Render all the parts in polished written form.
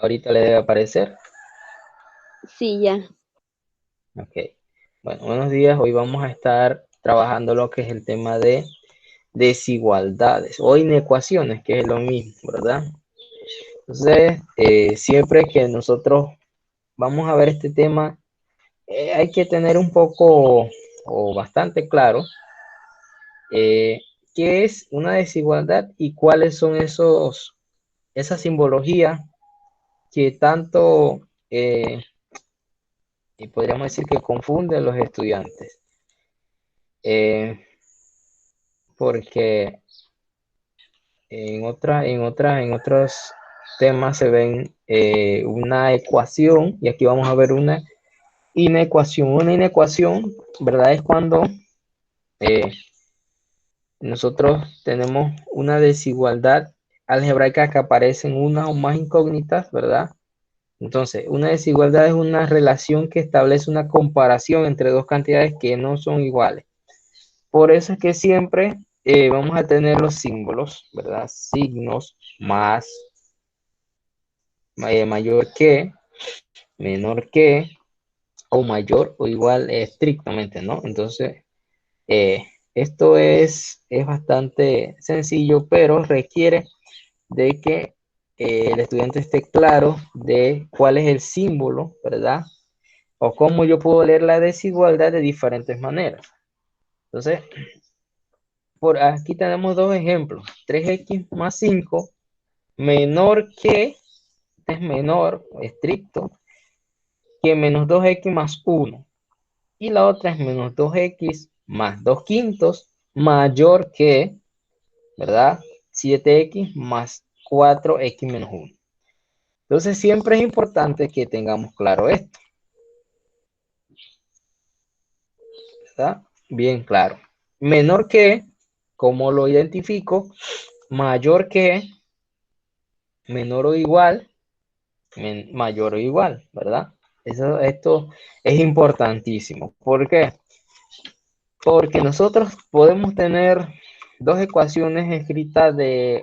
Ahorita le debe aparecer. Sí, ya. Ok. Bueno, buenos días. Hoy vamos a estar trabajando lo que es el tema de desigualdades o inecuaciones, que es lo mismo, ¿verdad? Entonces, siempre que nosotros vamos a ver este tema, hay que tener un poco o bastante claro eh, qué es una desigualdad y cuáles son esas simbologías que tanto, y podríamos decir que confunden los estudiantes. Eh, Porque en otros temas se ven una ecuación y aquí vamos a ver una inecuación. Una inecuación, ¿verdad? Es cuando eh, nosotros tenemos una desigualdad algebraica que aparecen una o más incógnitas, ¿verdad? Entonces, una desigualdad es una relación que establece una comparación entre dos cantidades que no son iguales. Por eso es que siempre vamos a tener los símbolos, ¿verdad? Signos más, mayor que, menor que, o mayor o igual estrictamente, ¿no? Entonces, esto es bastante sencillo, pero requiere de que el estudiante esté claro de cuál es el símbolo, ¿verdad? O cómo yo puedo leer la desigualdad de diferentes maneras. Entonces, por aquí tenemos dos ejemplos. 3x más 5 menor que, este es menor, estricto, que menos 2x más 1. Y la otra es menos 2x más 2 quintos mayor que, ¿verdad? 7x más 4x menos 1. Entonces siempre es importante que tengamos claro esto, ¿verdad? Bien claro. Menor que, ¿cómo lo identifico? Mayor que, menor o igual, mayor o igual, ¿verdad? Esto es importantísimo. ¿Por qué? Porque nosotros podemos tener dos ecuaciones escritas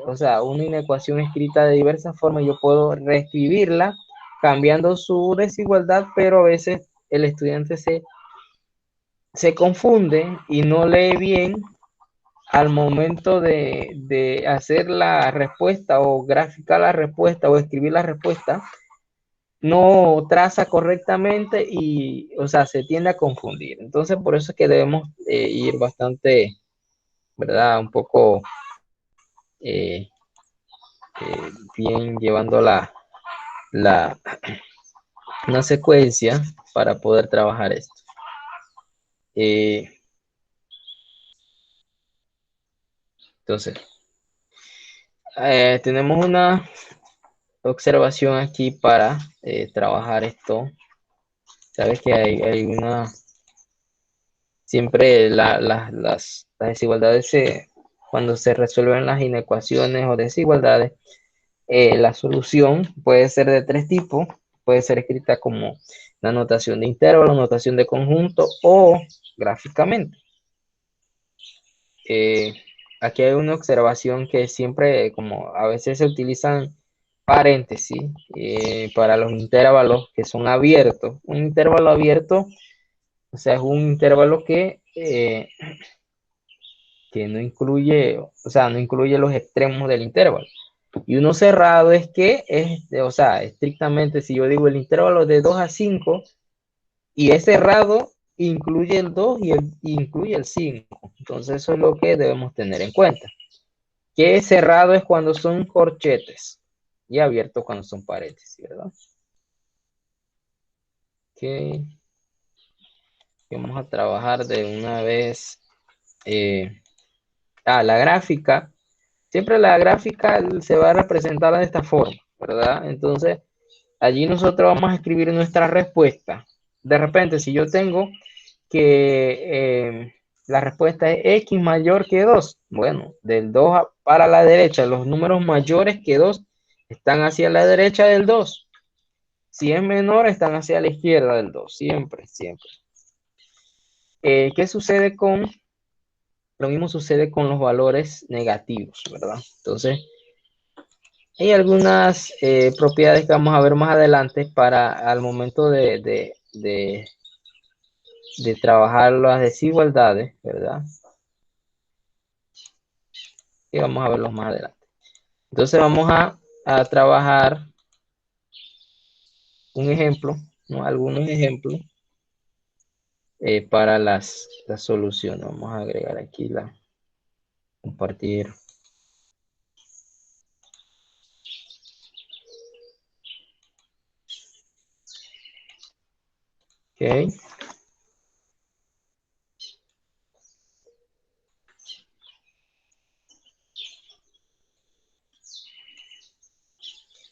o sea, una inecuación escrita de diversas formas. Yo puedo reescribirla cambiando su desigualdad, pero a veces el estudiante se confunde y no lee bien al momento de hacer la respuesta o graficar la respuesta o escribir la respuesta no traza correctamente y, o sea, se tiende a confundir. Entonces, por eso es que debemos ir bastante, ¿verdad? Un poco eh, bien llevando la, una secuencia para poder trabajar esto. Eh, entonces, tenemos una observación aquí para trabajar esto. Sabes que hay una, siempre las desigualdades cuando se resuelven las inecuaciones o desigualdades, la solución puede ser de tres tipos. Puede ser escrita como la notación de intervalo, notación de conjunto o gráficamente. Eh, Aquí hay una observación que siempre, como a veces se utilizan paréntesis para los intervalos que son abiertos. Un intervalo abierto, o sea, es un intervalo que no incluye, o sea, no incluye los extremos del intervalo. Y uno cerrado es que o sea, estrictamente, si yo digo el intervalo de 2 a 5 y es cerrado, incluye el 2 y incluye el 5. Entonces, eso es lo que debemos tener en cuenta. Que cerrado es cuando son corchetes y abierto cuando son paréntesis, ¿verdad? Que vamos a trabajar de una vez. eh, la gráfica. Siempre la gráfica se va a representar de esta forma, ¿verdad? Entonces, allí nosotros vamos a escribir nuestra respuesta. De repente, si yo tengo que la respuesta es x mayor que 2, bueno, del 2 para la derecha, los números mayores que 2 están hacia la derecha del 2. Si es menor, están hacia la izquierda del 2, siempre, siempre. ¿Qué sucede con? Lo mismo sucede con los valores negativos, ¿verdad? Entonces, Hay algunas propiedades que vamos a ver más adelante para al momento de trabajar las desigualdades, ¿verdad? Y vamos a verlos más adelante. Entonces vamos a trabajar un ejemplo, ¿no? Algunos ejemplos para la solución. Vamos a agregar aquí compartir. Ok.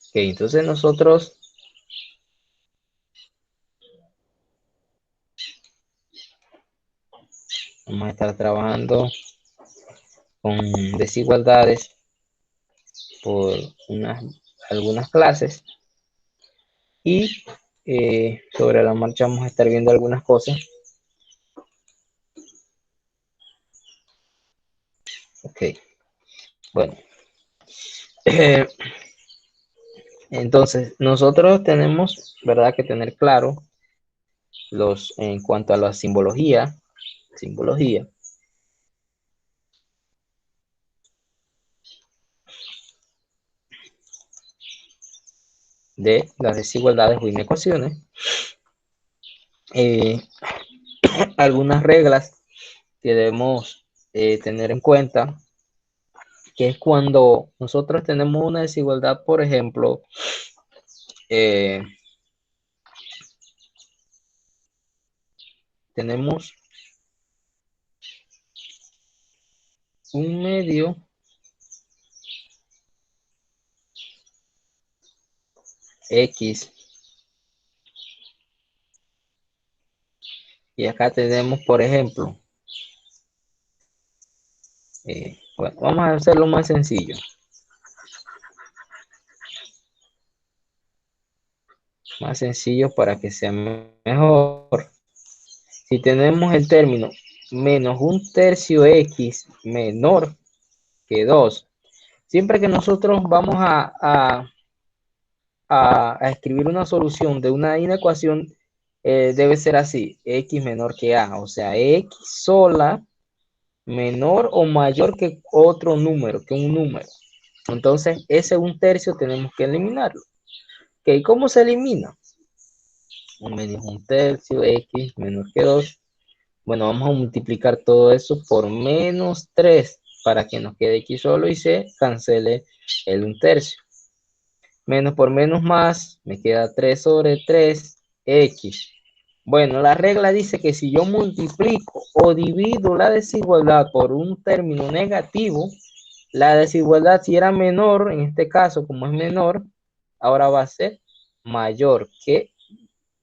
Ok, entonces nosotros vamos a estar trabajando con desigualdades por algunas clases y sobre la marcha vamos a estar viendo algunas cosas. Ok, bueno. Entonces, nosotros tenemos, ¿verdad?, que tener claro en cuanto a la simbología de las desigualdades o inecuaciones. Algunas reglas que debemos tener en cuenta, que es cuando nosotros tenemos una desigualdad, por ejemplo, tenemos un medio X y acá tenemos, por ejemplo, bueno, vamos a hacerlo más sencillo. Más sencillo para que sea mejor. Si tenemos el término menos un tercio X menor que 2, siempre que nosotros vamos a escribir una solución de una inecuación, debe ser así, X menor que A, o sea, X sola menor o mayor que otro número, que un número. Entonces, ese un tercio tenemos que eliminarlo. ¿Okay? ¿Cómo se elimina? Menos un tercio, X menor que 2. Bueno, vamos a multiplicar todo eso por menos 3 para que nos quede X solo y se cancele el un tercio. Menos por menos más, me queda 3 sobre 3, X. Bueno, la regla dice que si yo multiplico o divido la desigualdad por un término negativo, la desigualdad si era menor, en este caso como es menor, ahora va a ser mayor que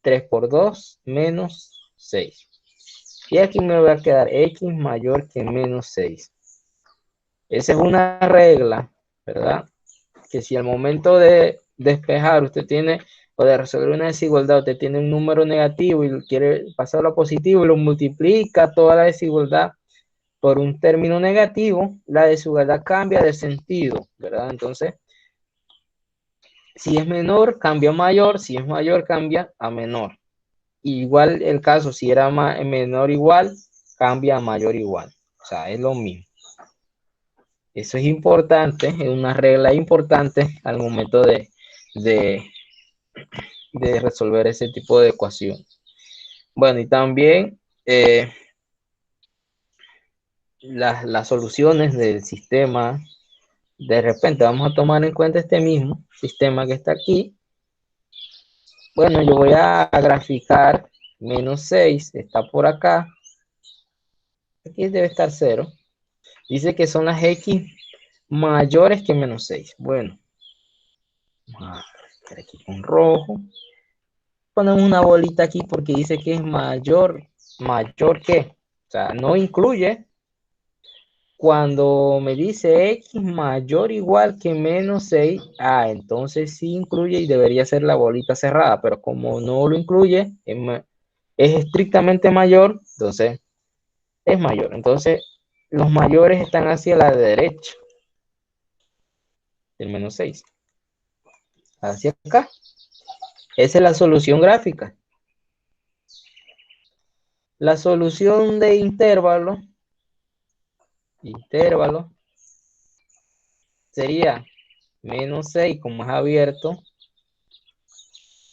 3 por 2 menos 6. Y aquí me va a quedar X mayor que menos 6. Esa es una regla, ¿verdad? Que si al momento de despejar usted tiene, o de resolver una desigualdad, usted tiene un número negativo y quiere pasarlo a positivo y lo multiplica toda la desigualdad por un término negativo, la desigualdad cambia de sentido, ¿verdad? Entonces, si es menor, cambia a mayor, si es mayor, cambia a menor. Igual el caso, si era menor igual, cambia a mayor igual. O sea, es lo mismo. Eso es importante, es una regla importante al momento de, de resolver ese tipo de ecuación. Bueno, y también las soluciones del sistema, de repente vamos a tomar en cuenta este mismo sistema que está aquí. Bueno, yo voy a graficar menos 6, está por acá. Aquí debe estar 0. Dice que son las X mayores que menos 6. Bueno, vamos a ver aquí con rojo. Ponemos una bolita aquí porque dice que es mayor que. O sea, no incluye. Cuando me dice X mayor o igual que menos 6, entonces sí incluye y debería ser la bolita cerrada, pero como no lo incluye, es estrictamente mayor, entonces es mayor. Entonces, los mayores están hacia la derecha del menos 6. hacia acá. Esa es la solución gráfica. La solución de intervalo sería menos 6, como es abierto,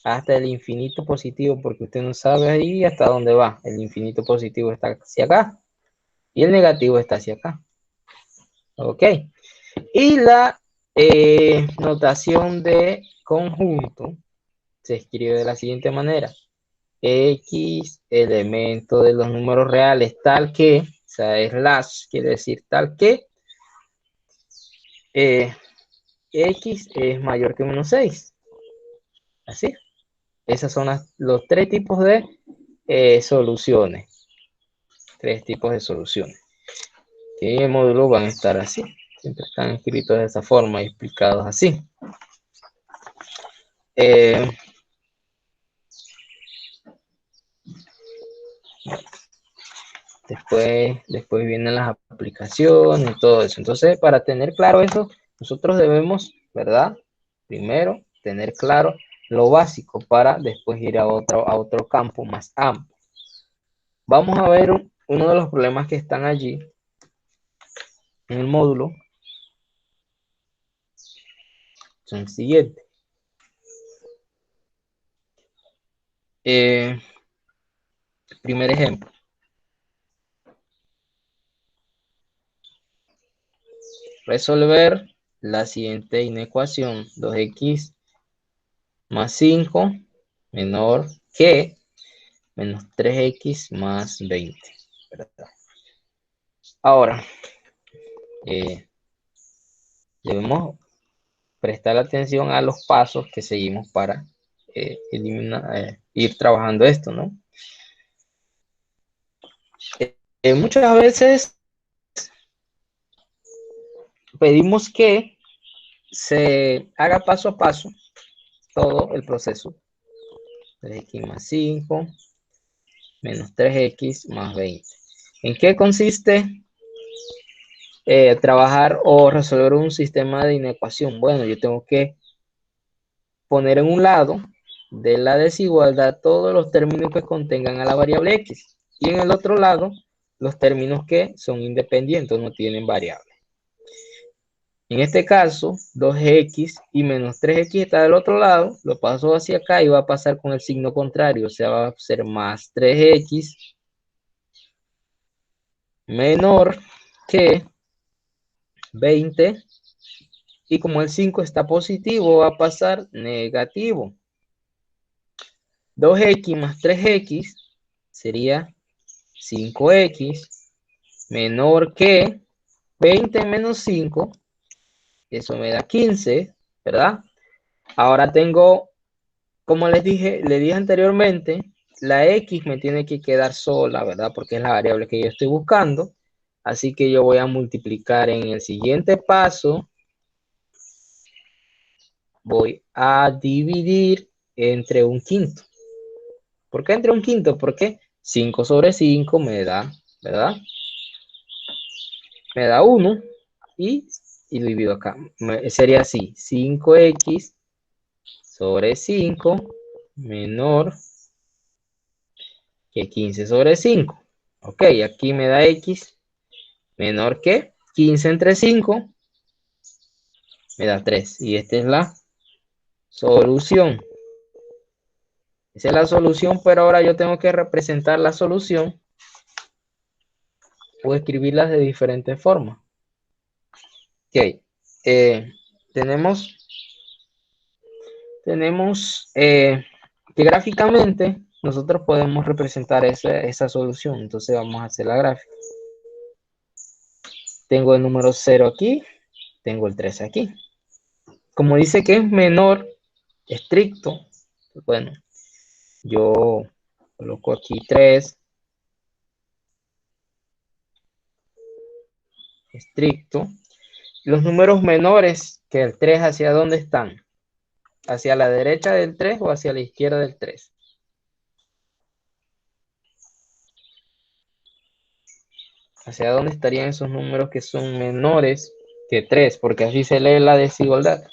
hasta el infinito positivo, porque usted no sabe ahí hasta dónde va. El infinito positivo está hacia acá y el negativo está hacia acá. Ok. Y la notación de conjunto se escribe de la siguiente manera. X elemento de los números reales tal que, o sea, slash quiere decir tal que X es mayor que menos 6. Así. Esos son los tres tipos de soluciones. Tres tipos de soluciones. Que en el módulo van a estar así. Siempre están escritos de esa forma y explicados así. Después vienen las aplicaciones y todo eso. Entonces, para tener claro eso, nosotros debemos, ¿verdad? Primero, tener claro lo básico para después ir a otro campo más amplio. Vamos a ver uno de los problemas que están allí en el módulo. Son el siguiente. Primer ejemplo. Resolver la siguiente inecuación. 2x más 5 menor que menos 3x más 20. ¿Verdad? Ahora, debemos prestar atención a los pasos que seguimos para ir trabajando esto, ¿no? Muchas veces pedimos que se haga paso a paso todo el proceso. 3x más 5 menos 3x más 20. ¿En qué consiste trabajar o resolver un sistema de inecuación? Bueno, yo tengo que poner en un lado de la desigualdad todos los términos que contengan a la variable x y en el otro lado los términos que son independientes, no tienen variable. En este caso, 2x y menos 3x está del otro lado, lo paso hacia acá y va a pasar con el signo contrario, o sea, va a ser más 3x menor que 20, y como el 5 está positivo, va a pasar negativo. 2x más 3x sería 5x menor que 20 menos 5, eso me da 15, ¿verdad? Ahora tengo, como le dije anteriormente, la x me tiene que quedar sola, ¿verdad? Porque es la variable que yo estoy buscando. Así que yo voy a multiplicar en el siguiente paso. Voy a dividir entre un quinto. ¿Por qué entre un quinto? Porque 5 sobre 5 me da, ¿verdad? Me da 1 y divido acá. Sería así, 5x sobre 5 menor que 15 sobre 5. Ok, aquí me da x menor que 15 entre 5, me da 3. Y esta es la solución. Esa es la solución, pero ahora yo tengo que representar la solución o escribirlas de diferentes formas. Ok, tenemos que gráficamente nosotros podemos representar esa solución. Entonces vamos a hacer la gráfica. Tengo el número 0 aquí, tengo el 3 aquí. Como dice que es menor, estricto, bueno, yo coloco aquí 3, estricto. Los números menores que el 3, ¿hacia dónde están? ¿Hacia la derecha del 3 o hacia la izquierda del 3? ¿Hacia dónde estarían esos números que son menores que 3? Porque así se lee la desigualdad.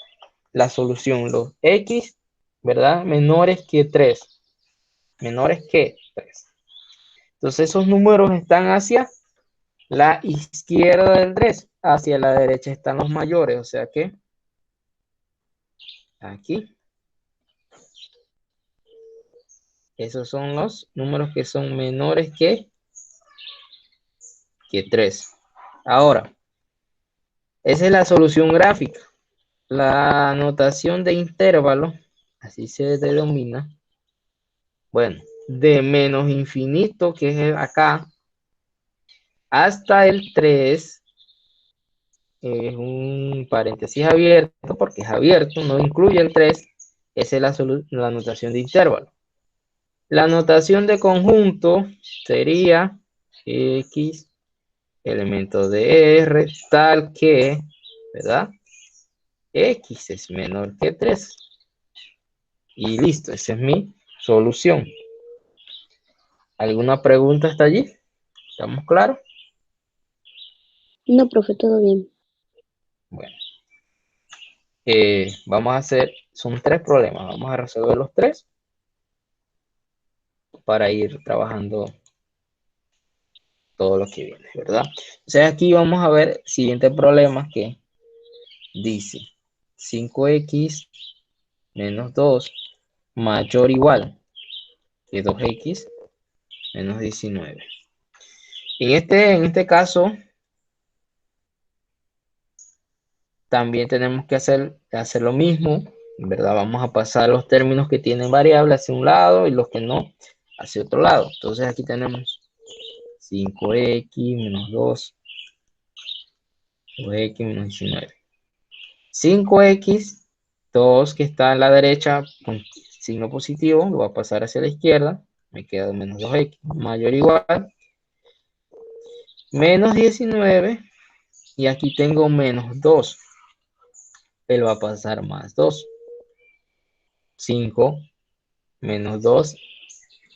la solución, los X, ¿verdad? Menores que 3. Menores que 3. Entonces esos números están hacia la izquierda del 3. Hacia la derecha están los mayores. O sea que aquí. Esos son los números que son menores que 3. Ahora, esa es la solución gráfica. La notación de intervalo, así se denomina, bueno, de menos infinito, que es acá, hasta el 3, es un paréntesis abierto, porque es abierto, no incluye el 3, esa es la notación de intervalo. La notación de conjunto sería X elemento de R tal que, ¿verdad? X es menor que 3. Y listo, esa es mi solución. ¿Alguna pregunta hasta allí? ¿Estamos claros? No, profe, todo bien. Bueno, vamos a hacer, son 3 problemas. Vamos a resolver los 3 para ir trabajando todo lo que viene, ¿verdad? O sea, aquí vamos a ver el siguiente problema que dice 5x menos 2 mayor o igual que 2x menos 19. En este caso, también tenemos que hacer lo mismo, ¿verdad? Vamos a pasar los términos que tienen variables hacia un lado y los que no hacia otro lado. Entonces aquí tenemos 5x menos 2x menos 19. 5x, 2 que está a la derecha con signo positivo, lo va a pasar hacia la izquierda, me queda menos 2x, mayor o igual, menos 19, y aquí tengo menos 2, él va a pasar más 2. 5 menos 2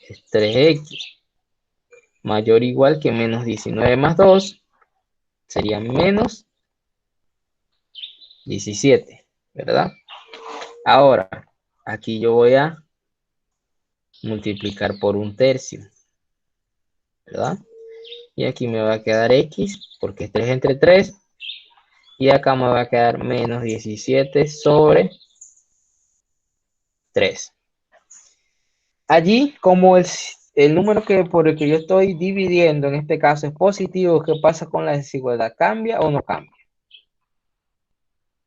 es 3x, mayor o igual que menos 19 más 2, sería menos 17, ¿verdad? Ahora, aquí yo voy a multiplicar por un tercio, ¿verdad? Y aquí me va a quedar x, porque es 3 entre 3, y acá me va a quedar menos 17 sobre 3. Allí, como el número por el que yo estoy dividiendo, en este caso es positivo, ¿qué pasa con la desigualdad? ¿Cambia o no cambia?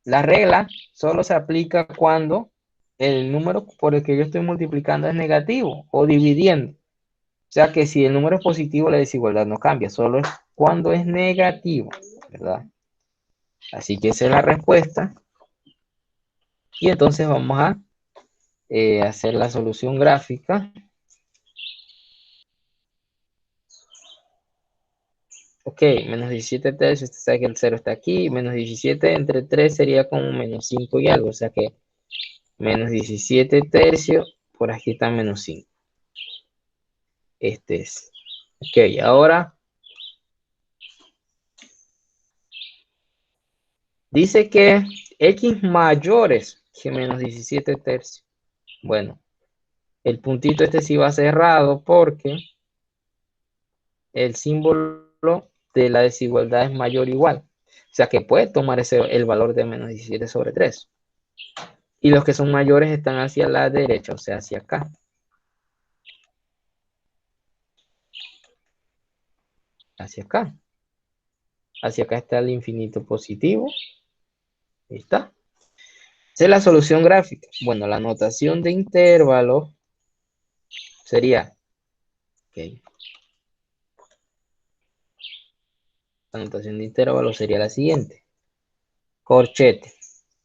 La regla solo se aplica cuando el número por el que yo estoy multiplicando es negativo o dividiendo. O sea que si el número es positivo, la desigualdad no cambia, solo es cuando es negativo, ¿verdad? Así que esa es la respuesta. Y entonces vamos a hacer la solución gráfica. Ok, menos 17 tercios, usted sabe que el 0 está aquí, menos 17 entre 3 sería como menos 5 y algo, o sea que menos 17 tercios, por aquí está menos 5. Este es. Ok, ahora dice que x mayores que menos 17 tercios. Bueno, el puntito este sí va cerrado porque el símbolo de la desigualdad es mayor o igual. O sea que puede tomar el valor de menos 17 sobre 3. Y los que son mayores están hacia la derecha, o sea, hacia acá. Hacia acá. Hacia acá está el infinito positivo. Ahí está. Esa es la solución gráfica. Bueno, la notación de intervalo sería, ok, la notación de intervalo sería la siguiente. Corchete.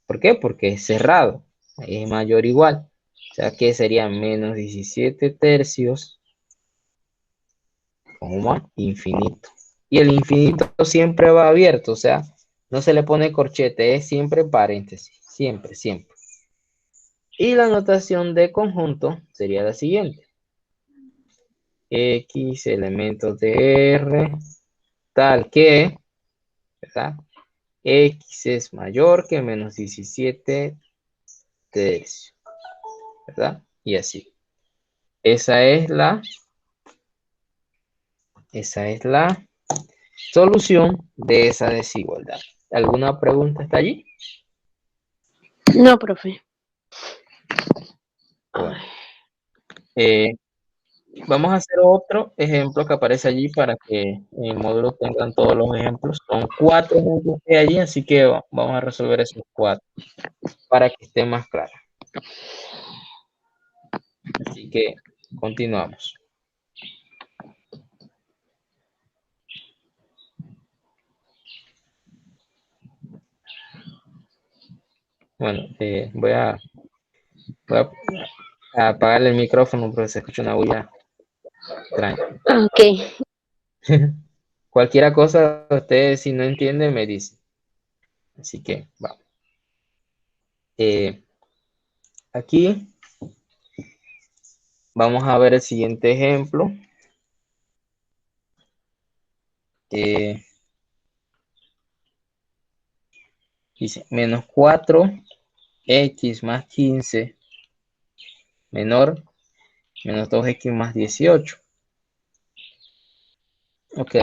¿Por qué? Porque es cerrado. Ahí es mayor o igual. O sea que sería menos 17 tercios, coma, infinito. Y el infinito siempre va abierto, o sea, no se le pone corchete, es siempre paréntesis. Siempre, siempre. Y la notación de conjunto sería la siguiente. X elementos de R tal que, ¿verdad? X es mayor que menos 17 tercio, ¿verdad? Y así. Esa es la solución de esa desigualdad. ¿Alguna pregunta está allí? No, profe. Bueno, vamos a hacer otro ejemplo que aparece allí para que en el módulo tengan todos los ejemplos. Son 4 ejemplos que hay allí, así que vamos a resolver esos 4 para que esté más claro. Así que continuamos. Bueno, voy a apagar el micrófono porque se escucha una bulla extraña. Ok. Cualquier cosa, usted si no entiende, me dice. Así que vamos. Aquí vamos a ver el siguiente ejemplo. Dice menos 4x más 15 menor menos 2x más 18. Ok.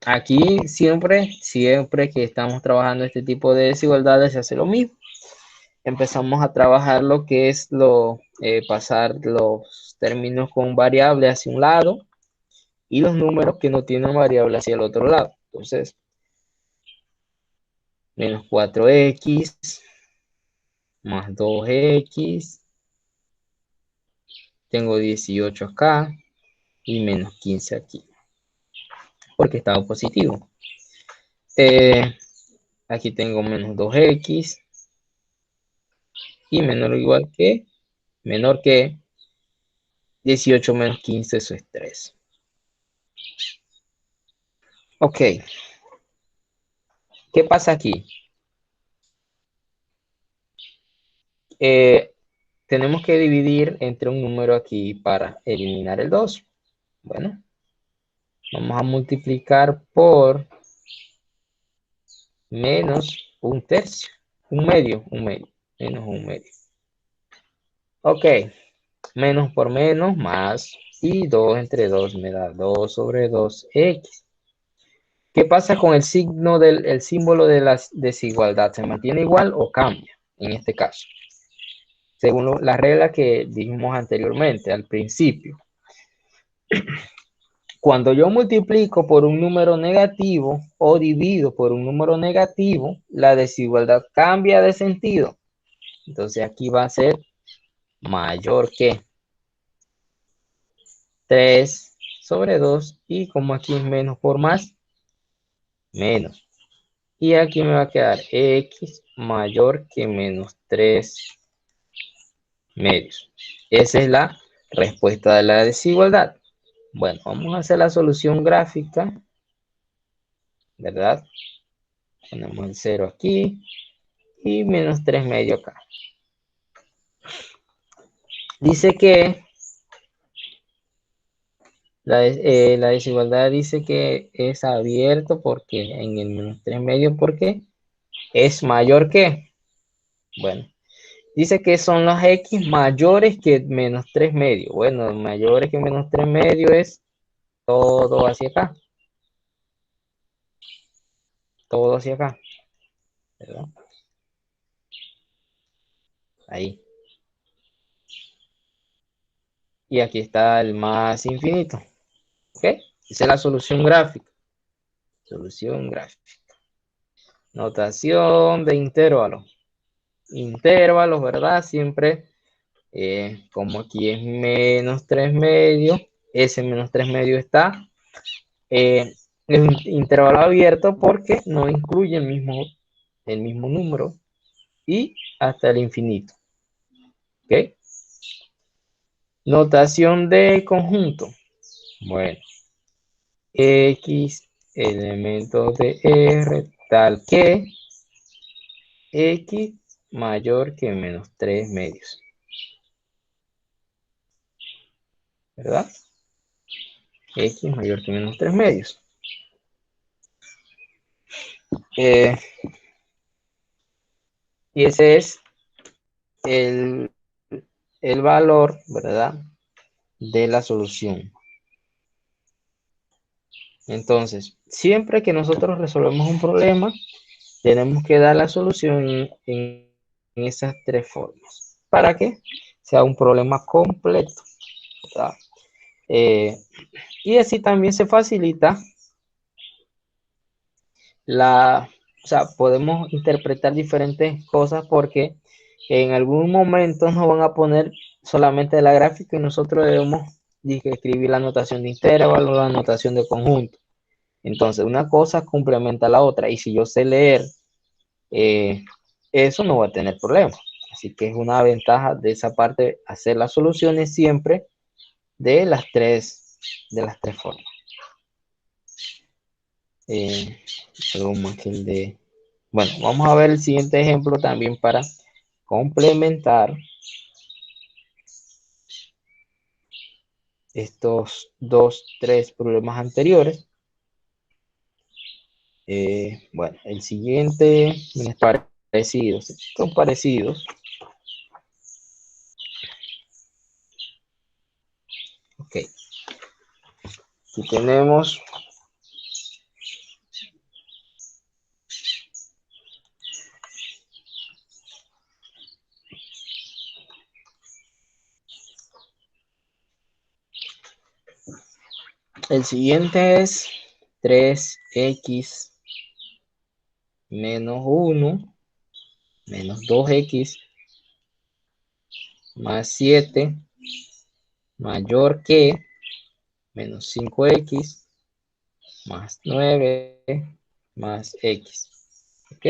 Aquí siempre que estamos trabajando este tipo de desigualdades se hace lo mismo. Empezamos a trabajar lo que es pasar los términos con variable hacia un lado y los números que no tienen variable hacia el otro lado. Entonces, menos 4x más 2x, tengo 18 acá y menos 15 aquí, porque estaba positivo. Aquí tengo menos 2x y menor que 18 menos 15, eso es 3. Ok, ¿qué pasa aquí? Tenemos que dividir entre un número aquí para eliminar el 2. Bueno, vamos a multiplicar por menos un tercio, un medio, menos un medio. Ok, menos por menos, más, y 2 entre 2 me da 2 sobre 2x. ¿Qué pasa con el signo el símbolo de la desigualdad? ¿Se mantiene igual o cambia en este caso? Según la regla que dijimos anteriormente, al principio. Cuando yo multiplico por un número negativo o divido por un número negativo, la desigualdad cambia de sentido. Entonces aquí va a ser mayor que 3 sobre 2 y como aquí es menos por más, menos. Y aquí me va a quedar x mayor que menos 3 medios. Esa es la respuesta de la desigualdad. Bueno, vamos a hacer la solución gráfica, ¿verdad? Ponemos el 0 aquí y menos 3 medios acá. Dice que la desigualdad dice que es abierto porque en el menos 3 medios porque es mayor que, bueno, dice que son las x mayores que menos 3 medios. Bueno, mayores que menos 3 medios es todo hacia acá. Todo hacia acá. ¿Verdad? Ahí. Y aquí está el más infinito. ¿Ok? Esa es la solución gráfica. Solución gráfica. Notación de intervalos. Intervalos, ¿verdad? Siempre, como aquí es menos 3 medios, ese menos 3 medios está es un intervalo abierto porque no incluye el mismo número y hasta el infinito. ¿Ok? Notación de conjunto. Bueno, X elementos de R tal que X mayor que menos 3 medios. ¿Verdad? X mayor que menos 3 medios. Y ese es el, el valor, ¿verdad?, de la solución. Entonces, siempre que nosotros resolvemos un problema, tenemos que dar la solución en esas tres formas, para que sea un problema completo, ¿verdad? Y así también se facilita o sea, podemos interpretar diferentes cosas porque en algún momento nos van a poner solamente la gráfica y nosotros debemos escribir la notación de intervalo, la notación de conjunto. Entonces, una cosa complementa a la otra y si yo sé leer, eso no va a tener problema. Así que es una ventaja de esa parte, hacer las soluciones siempre de las tres formas. Bueno, vamos a ver el siguiente ejemplo también para complementar estos tres problemas anteriores. Bueno, el siguiente es parecido, son parecidos. Ok, aquí tenemos el siguiente es 3x menos 1 menos 2x más 7 mayor que menos 5x más 9 más x. ¿Ok?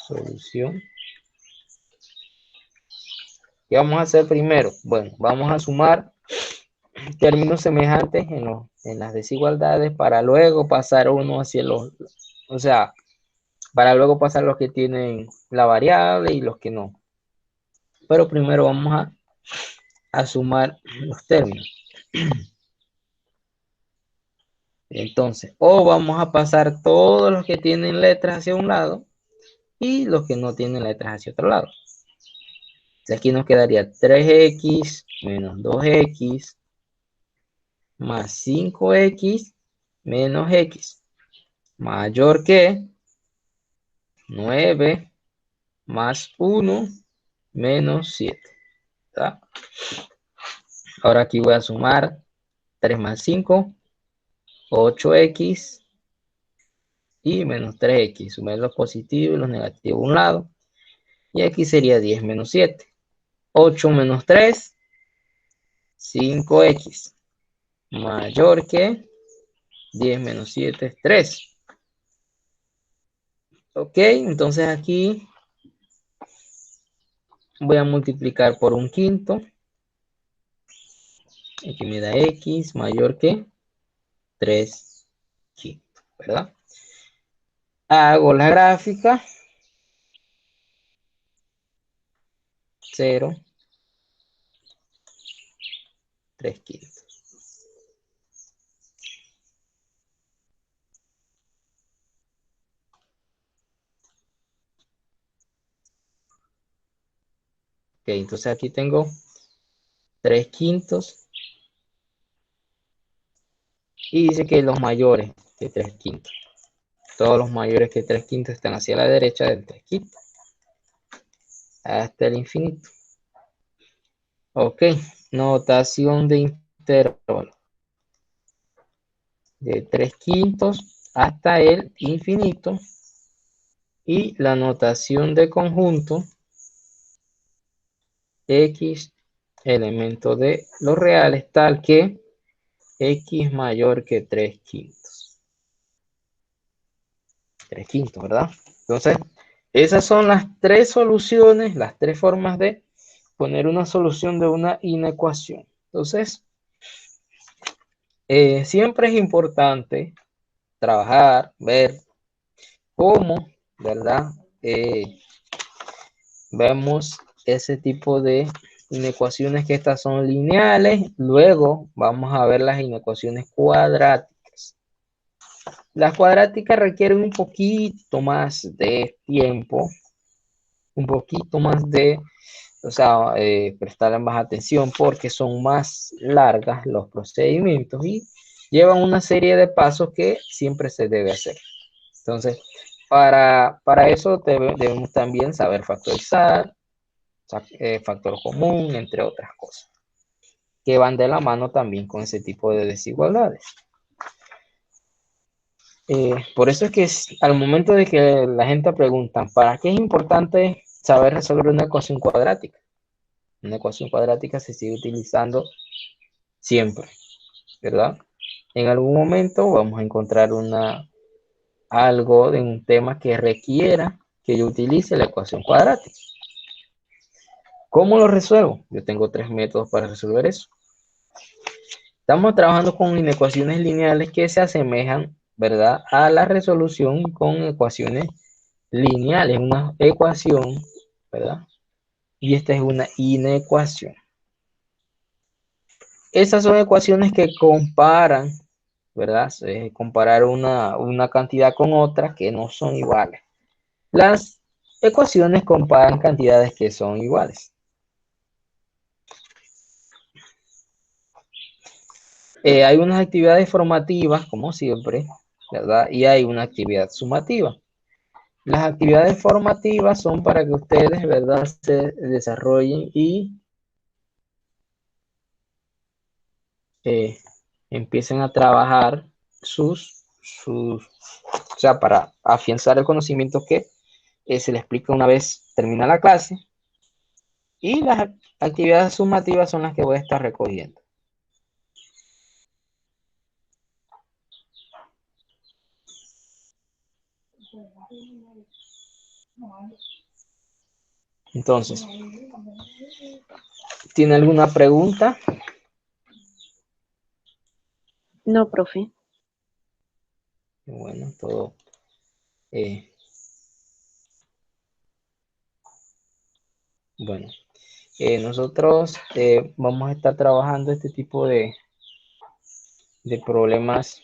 Solución. ¿Qué vamos a hacer primero? Bueno, vamos a sumar términos semejantes en las desigualdades para luego pasar uno hacia los, o sea, para luego pasar los que tienen la variable y los que no. Pero primero vamos a sumar los términos. Entonces, o vamos a pasar todos los que tienen letras hacia un lado y los que no tienen letras hacia otro lado. Entonces aquí nos quedaría 3x menos 2x más 5x menos x mayor que 9 más 1 menos 7. ¿Tá? Ahora aquí voy a sumar 3 más 5, 8x y menos 3x. Sumar los positivos y los negativos a un lado. Y aquí sería 10 menos 7. 8 menos 3, 5x. Mayor que 10 menos 7 es 3. Ok, entonces aquí voy a multiplicar por un quinto. Aquí me da x mayor que 3 quintos, ¿verdad? Hago la gráfica. 0, 3 quintos. Ok, entonces aquí tengo 3 quintos. Y dice que los mayores que 3 quintos. Todos los mayores que 3 quintos están hacia la derecha del 3 quintos. Hasta el infinito. Ok, notación de intervalo. De 3 quintos hasta el infinito. Y la notación de conjunto. X elemento de los reales tal que x mayor que 3 quintos. 3 quintos, ¿verdad? Entonces, esas son las tres soluciones, las tres formas de poner una solución de una inecuación. Entonces, siempre es importante trabajar, ver cómo, ¿verdad? Vemos ese tipo de inecuaciones que estas son lineales. Luego vamos a ver las inecuaciones cuadráticas. Las cuadráticas requieren un poquito más de tiempo un poquito más de, o sea, prestarle más atención porque son más largas los procedimientos y llevan una serie de pasos que siempre se debe hacer. Entonces, para eso debemos también saber factorizar, factor común, entre otras cosas, que van de la mano también con ese tipo de desigualdades. Por eso es que al momento de que la gente pregunta, ¿para qué es importante saber resolver una ecuación cuadrática? Una ecuación cuadrática se sigue utilizando siempre, ¿verdad? En algún momento vamos a encontrar algo de un tema que requiera que yo utilice la ecuación cuadrática. ¿Cómo lo resuelvo? Yo tengo 3 métodos para resolver eso. Estamos trabajando con inecuaciones lineales que se asemejan, ¿verdad?, a la resolución con ecuaciones lineales, una ecuación, ¿verdad? Y esta es una inecuación. Esas son ecuaciones que comparan, ¿verdad? Comparar una cantidad con otra que no son iguales. Las ecuaciones comparan cantidades que son iguales. Hay unas actividades formativas, como siempre, ¿verdad? Y hay una actividad sumativa. Las actividades formativas son para que ustedes, ¿verdad?, se desarrollen y empiecen a trabajar o sea, para afianzar el conocimiento que se les explica una vez termina la clase. Y las actividades sumativas son las que voy a estar recogiendo. Entonces, ¿tiene alguna pregunta? No, profe. Bueno, todo. Bueno, nosotros vamos a estar trabajando este tipo de problemas